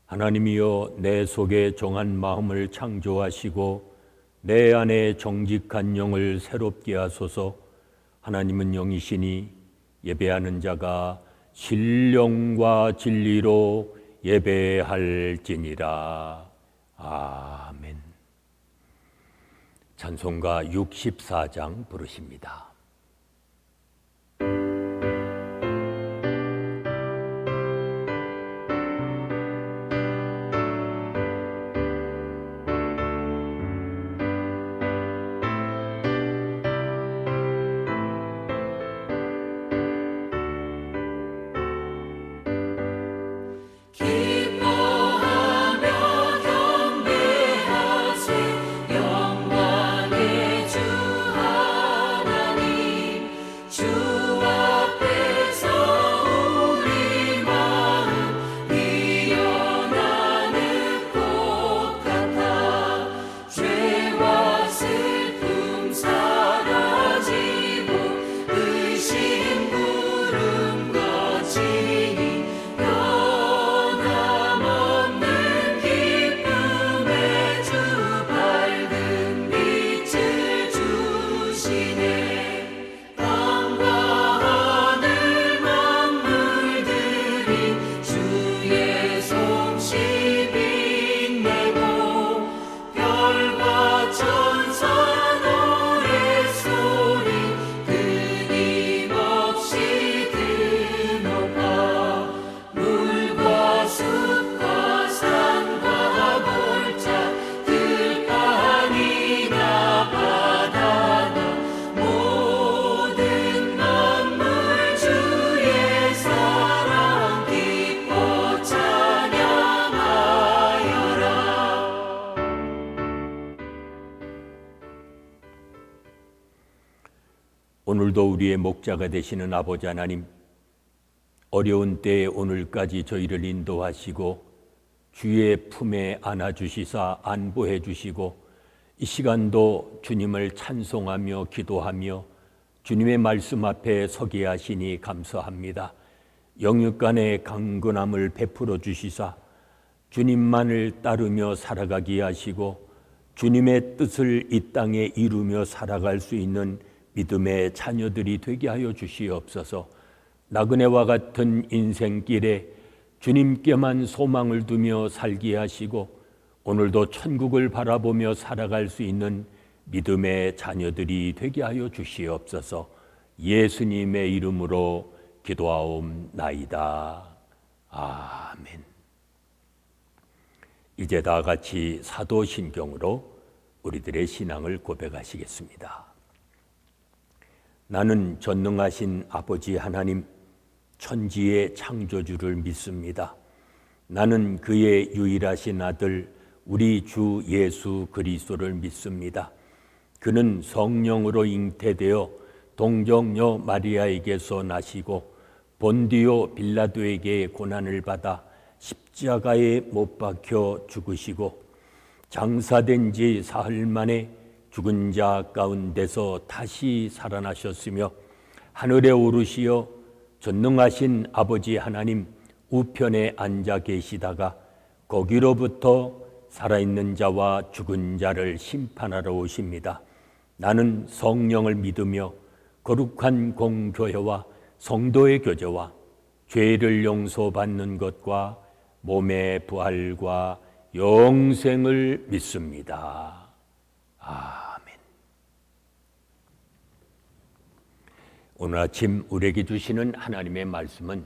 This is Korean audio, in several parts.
하나님이여, 내 속에 정한 마음을 창조하시고 내 안에 정직한 영을 새롭게 하소서. 하나님은 영이시니 예배하는 자가 신령과 진리로 예배할지니라. 아멘. 찬송가 64장 부르십니다. 오늘도 우리의 목자가 되시는 아버지 하나님, 어려운 때에 오늘까지 저희를 인도하시고 주의 품에 안아주시사 안보해 주시고 이 시간도 주님을 찬송하며 기도하며 주님의 말씀 앞에 서게 하시니 감사합니다. 영육간의 강건함을 베풀어 주시사 주님만을 따르며 살아가게 하시고 주님의 뜻을 이 땅에 이루며 살아갈 수 있는 믿음의 자녀들이 되게 하여 주시옵소서. 나그네와 같은 인생길에 주님께만 소망을 두며 살게 하시고 오늘도 천국을 바라보며 살아갈 수 있는 믿음의 자녀들이 되게 하여 주시옵소서. 예수님의 이름으로 기도하옵나이다. 아멘. 이제 다 같이 사도신경으로 우리들의 신앙을 고백하시겠습니다. 나는 전능하신 아버지 하나님, 천지의 창조주를 믿습니다. 나는 그의 유일하신 아들 우리 주 예수 그리스도를 믿습니다. 그는 성령으로 잉태되어 동정녀 마리아에게서 나시고 본디오 빌라도에게 고난을 받아 십자가에 못 박혀 죽으시고 장사된 지 사흘 만에 죽은 자 가운데서 다시 살아나셨으며 하늘에 오르시어 전능하신 아버지 하나님 우편에 앉아 계시다가 거기로부터 살아있는 자와 죽은 자를 심판하러 오십니다. 나는 성령을 믿으며 거룩한 공교회와 성도의 교제와 죄를 용서받는 것과 몸의 부활과 영생을 믿습니다. 아멘. 오늘 아침 우리에게 주시는 하나님의 말씀은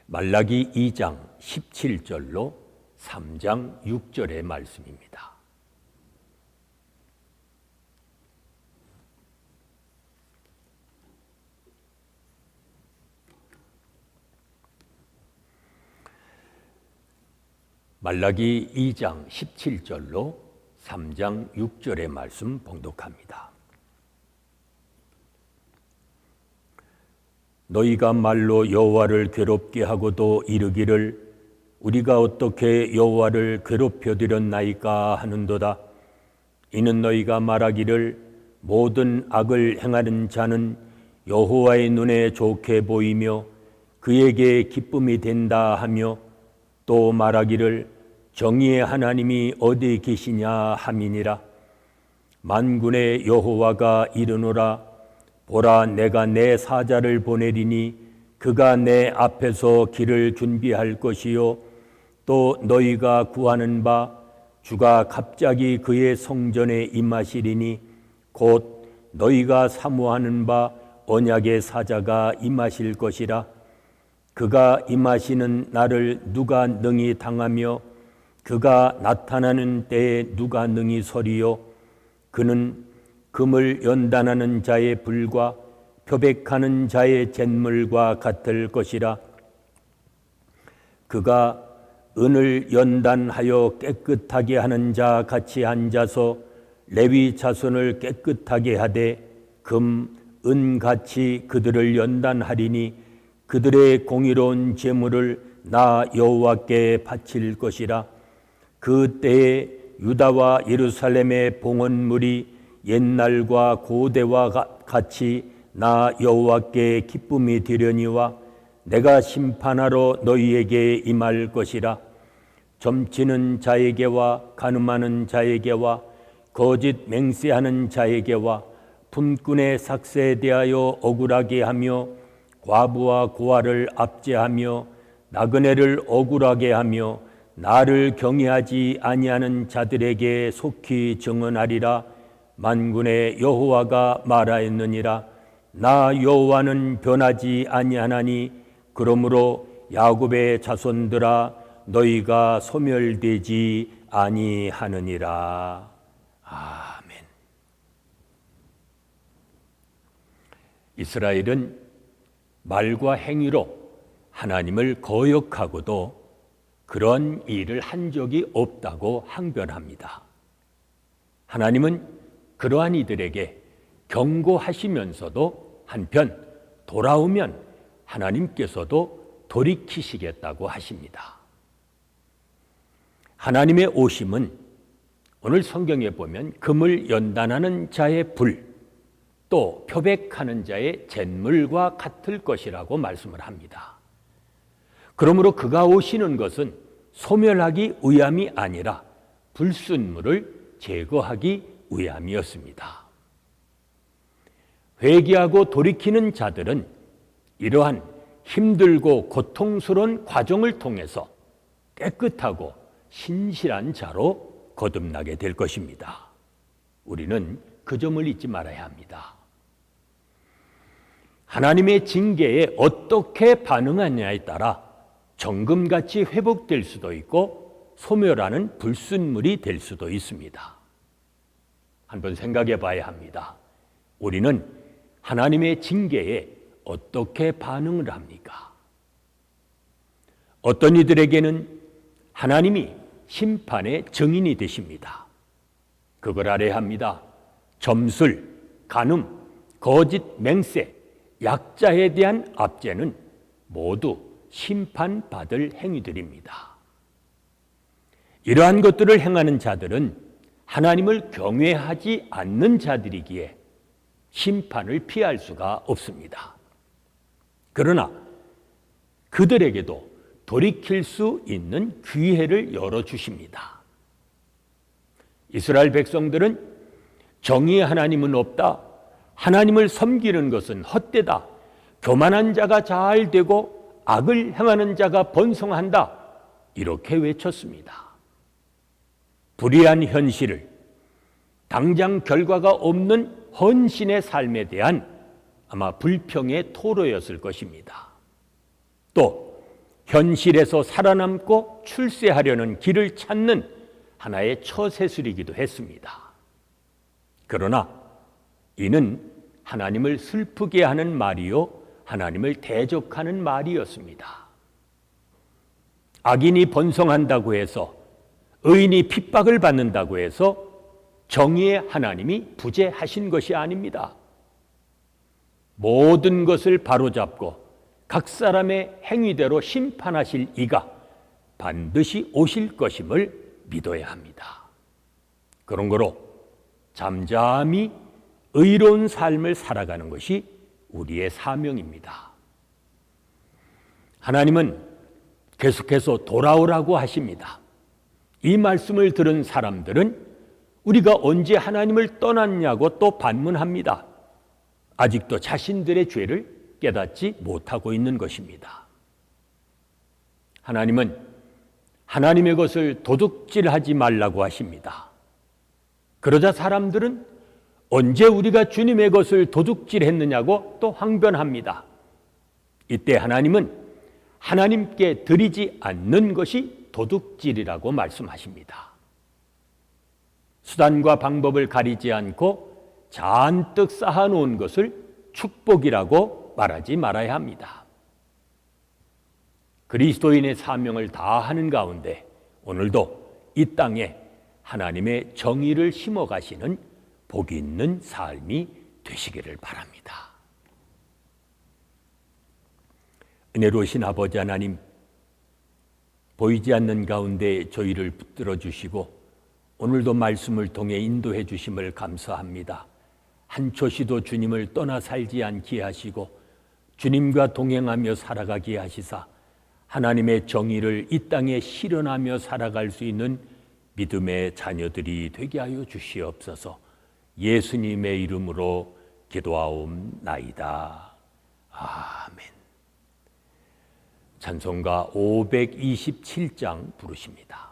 말라기 2장 17절로 3장 6절의 말씀입니다. 말라기 2장 17절로 3장 6절의 말씀 봉독합니다. 너희가 말로 여호와를 괴롭게 하고도 이르기를 우리가 어떻게 여호와를 괴롭혀 드렸나이까 하는도다. 이는 너희가 말하기를 모든 악을 행하는 자는 여호와의 눈에 좋게 보이며 그에게 기쁨이 된다 하며 또 말하기를 정의의 하나님이 어디 계시냐 함이니라. 만군의 여호와가 이르노라. 보라, 내가 내 사자를 보내리니 그가 내 앞에서 길을 준비할 것이요 또 너희가 구하는 바 주가 갑자기 그의 성전에 임하시리니 곧 너희가 사모하는 바 언약의 사자가 임하실 것이라. 그가 임하시는 날을 누가 능히 당하며 그가 나타나는 때에 누가 능히 서리요. 그는 금을 연단하는 자의 불과 표백하는 자의 잿물과 같을 것이라. 그가 은을 연단하여 깨끗하게 하는 자 같이 앉아서 레위 자손을 깨끗하게 하되 금, 은같이 그들을 연단하리니 그들의 공의로운 제물을 나 여호와께 바칠 것이라. 그 때에 유다와 예루살렘의 봉헌물이 옛날과 고대와 같이 나 여호와께 기쁨이 되려니와 내가 심판하러 너희에게 임할 것이라. 점치는 자에게와 간음하는 자에게와 거짓 맹세하는 자에게와 품꾼의 삭세에 대하여 억울하게 하며 과부와 고아를 압제하며 나그네를 억울하게 하며 나를 경외하지 아니하는 자들에게 속히 증언하리라. 만군의 여호와가 말하였느니라. 나 여호와는 변하지 아니하나니 그러므로 야곱의 자손들아 너희가 소멸되지 아니하느니라. 아멘. 이스라엘은 말과 행위로 하나님을 거역하고도 그런 일을 한 적이 없다고 항변합니다. 하나님은 그러한 이들에게 경고하시면서도 한편 돌아오면 하나님께서도 돌이키시겠다고 하십니다. 하나님의 오심은 오늘 성경에 보면 금을 연단하는 자의 불, 또 표백하는 자의 잿물과 같을 것이라고 말씀을 합니다. 그러므로 그가 오시는 것은 소멸하기 위함이 아니라 불순물을 제거하기 위함이었습니다. 회개하고 돌이키는 자들은 이러한 힘들고 고통스러운 과정을 통해서 깨끗하고 신실한 자로 거듭나게 될 것입니다. 우리는 그 점을 잊지 말아야 합니다. 하나님의 징계에 어떻게 반응하느냐에 따라 정금같이 회복될 수도 있고 소멸하는 불순물이 될 수도 있습니다. 한번 생각해 봐야 합니다. 우리는 하나님의 징계에 어떻게 반응을 합니까? 어떤 이들에게는 하나님이 심판의 증인이 되십니다. 그걸 알아야 합니다. 점술, 간음, 거짓 맹세, 약자에 대한 압제는 모두 심판받을 행위들입니다. 이러한 것들을 행하는 자들은 하나님을 경외하지 않는 자들이기에 심판을 피할 수가 없습니다. 그러나 그들에게도 돌이킬 수 있는 기회를 열어주십니다. 이스라엘 백성들은 정의의 하나님은 없다, 하나님을 섬기는 것은 헛되다, 교만한 자가 잘 되고 악을 행하는 자가 번성한다, 이렇게 외쳤습니다. 불의한 현실을, 당장 결과가 없는 헌신의 삶에 대한 아마 불평의 토로였을 것입니다. 또 현실에서 살아남고 출세하려는 길을 찾는 하나의 처세술이기도 했습니다. 그러나 이는 하나님을 슬프게 하는 말이요 하나님을 대적하는 말이었습니다. 악인이 번성한다고 해서, 의인이 핍박을 받는다고 해서 정의의 하나님이 부재하신 것이 아닙니다. 모든 것을 바로잡고 각 사람의 행위대로 심판하실 이가 반드시 오실 것임을 믿어야 합니다. 그런 거로 잠잠히 의로운 삶을 살아가는 것이 우리의 사명입니다. 하나님은 계속해서 돌아오라고 하십니다. 이 말씀을 들은 사람들은 우리가 언제 하나님을 떠났냐고 또 반문합니다. 아직도 자신들의 죄를 깨닫지 못하고 있는 것입니다. 하나님은 하나님의 것을 도둑질하지 말라고 하십니다. 그러자 사람들은 언제 우리가 주님의 것을 도둑질했느냐고 또 항변합니다. 이때 하나님은 하나님께 드리지 않는 것이 도둑질이라고 말씀하십니다. 수단과 방법을 가리지 않고 잔뜩 쌓아놓은 것을 축복이라고 말하지 말아야 합니다. 그리스도인의 사명을 다하는 가운데 오늘도 이 땅에 하나님의 정의를 심어가시는 복이 있는 삶이 되시기를 바랍니다. 은혜로우신 아버지 하나님, 보이지 않는 가운데 저희를 붙들어 주시고 오늘도 말씀을 통해 인도해 주심을 감사합니다. 한 초시도 주님을 떠나 살지 않게 하시고 주님과 동행하며 살아가게 하시사 하나님의 정의를 이 땅에 실현하며 살아갈 수 있는 믿음의 자녀들이 되게 하여 주시옵소서. 예수님의 이름으로 기도하옵나이다. 아멘. 찬송가 527장 부르십니다.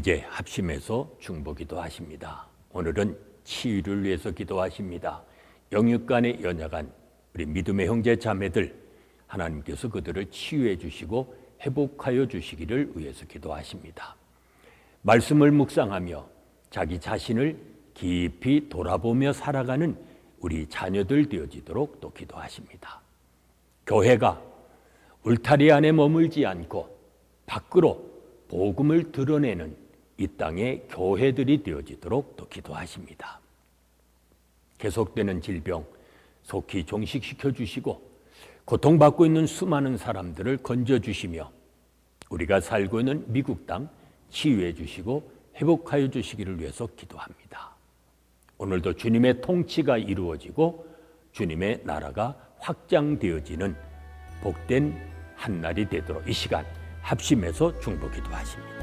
이제 합심해서 중보기도 하십니다. 오늘은 치유를 위해서 기도하십니다. 영육간에 연약한 우리 믿음의 형제 자매들, 하나님께서 그들을 치유해 주시고 회복하여 주시기를 위해서 기도하십니다. 말씀을 묵상하며 자기 자신을 깊이 돌아보며 살아가는 우리 자녀들 되어지도록 또 기도하십니다. 교회가 울타리 안에 머물지 않고 밖으로 복음을 드러내는 이 땅의 교회들이 되어지도록 또 기도하십니다. 계속되는 질병 속히 종식시켜 주시고 고통받고 있는 수많은 사람들을 건져주시며 우리가 살고 있는 미국 땅 치유해 주시고 회복하여 주시기를 위해서 기도합니다. 오늘도 주님의 통치가 이루어지고 주님의 나라가 확장되어지는 복된 한날이 되도록 이 시간 합심해서 중보 기도하십니다.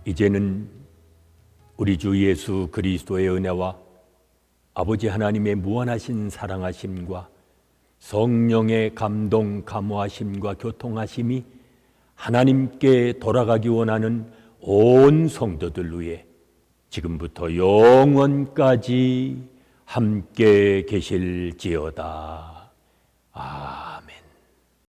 이제는 우리 주 예수 그리스도의 은혜와 아버지 하나님의 무한하신 사랑하심과 성령의 감동, 감화하심과 교통하심이 하나님께 돌아가기 원하는 온 성도들 위해 지금부터 영원까지 함께 계실지어다.